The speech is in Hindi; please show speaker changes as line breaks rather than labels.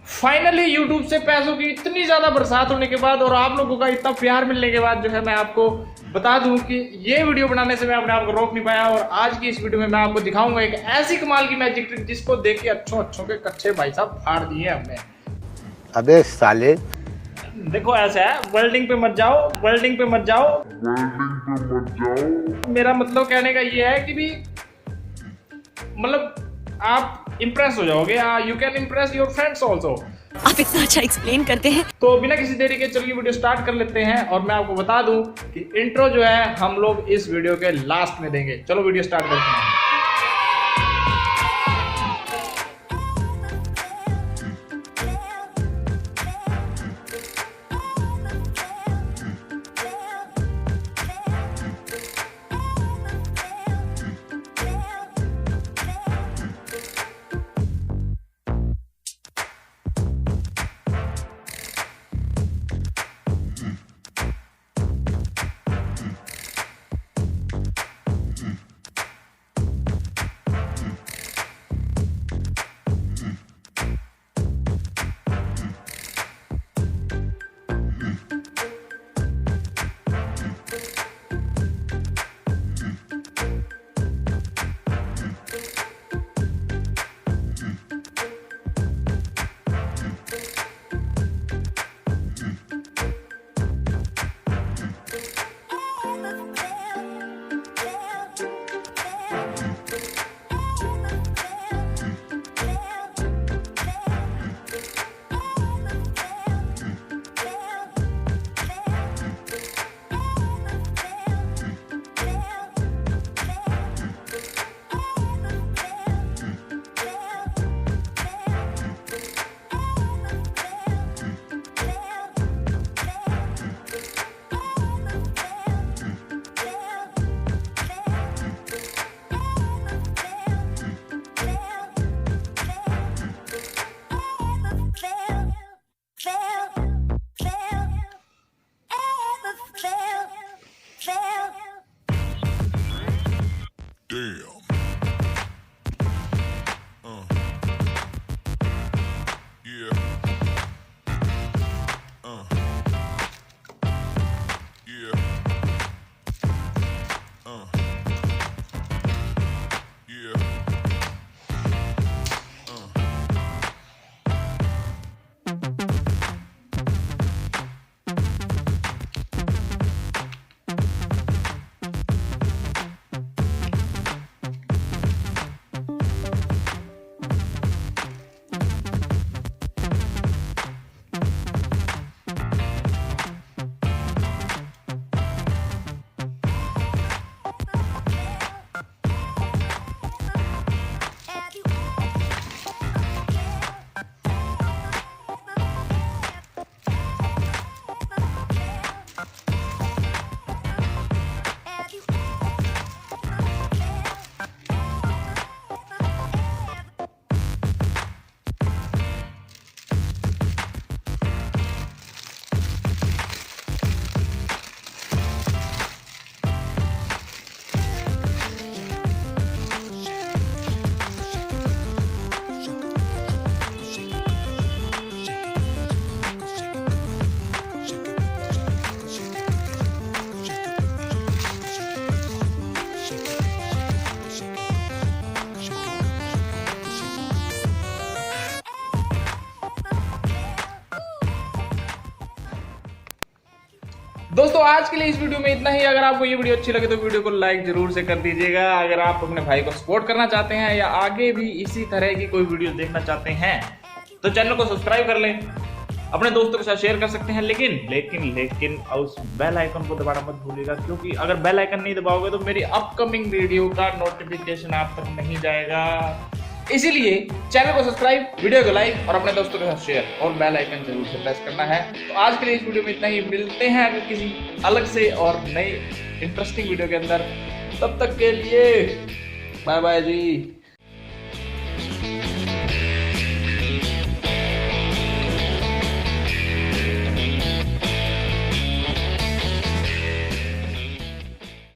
फाइनली यूट्यूब से पैसों की इतनी ज्यादा बरसात होने के बाद और आप लोगों का इतना प्यार मिलने के बाद जो है मैं आपको बता दूं कि ये वीडियो बनाने से मैं अपने आप को रोक नहीं पाया। और आज की इस वीडियो में मैं आपको दिखाऊंगा एक ऐसी कमाल की मैजिक ट्रिक जिसको देख के अच्छों के कच्चे भाई साहब फाड़ दिए हमने।
अबे साले,
देखो ऐसा है, वेल्डिंग पे मत जाओ, वेल्डिंग पे मत जाओ। मेरा मतलब कहने का ये है कि भी मतलब आप इंप्रेस हो जाओगे। You can Impress your friends also.
आप इतना अच्छा एक्सप्लेन करते हैं।
तो बिना किसी देरी के चलिए वीडियो स्टार्ट कर लेते हैं। और मैं आपको बता दूं कि इंट्रो जो है हम लोग इस वीडियो के लास्ट में देंगे। चलो वीडियो स्टार्ट करते हैं। दोस्तों आज के लिए इस वीडियो में इतना ही। अगर आपको ये वीडियो अच्छी लगे तो वीडियो को लाइक जरूर से कर दीजिएगा। अगर आप अपने भाई को सपोर्ट करना चाहते हैं या आगे भी इसी तरह की कोई वीडियो देखना चाहते हैं तो चैनल को सब्सक्राइब कर लें, अपने दोस्तों के साथ शेयर कर सकते हैं। लेकिन उस बेल आइकन को दबाना मत भूलिएगा, क्योंकि अगर बेल आइकन नहीं दबाओगे तो मेरी अपकमिंग वीडियो का नोटिफिकेशन आप तक नहीं जाएगा। इसीलिए चैनल को सब्सक्राइब, वीडियो को लाइक और अपने दोस्तों के साथ शेयर और बेल आइकन जरूर से प्रेस करना है। तो आज के लिए इस वीडियो में इतना ही। मिलते हैं अगर किसी अलग से और नई इंटरेस्टिंग वीडियो के अंदर। तब तक के लिए बाय बाय जी।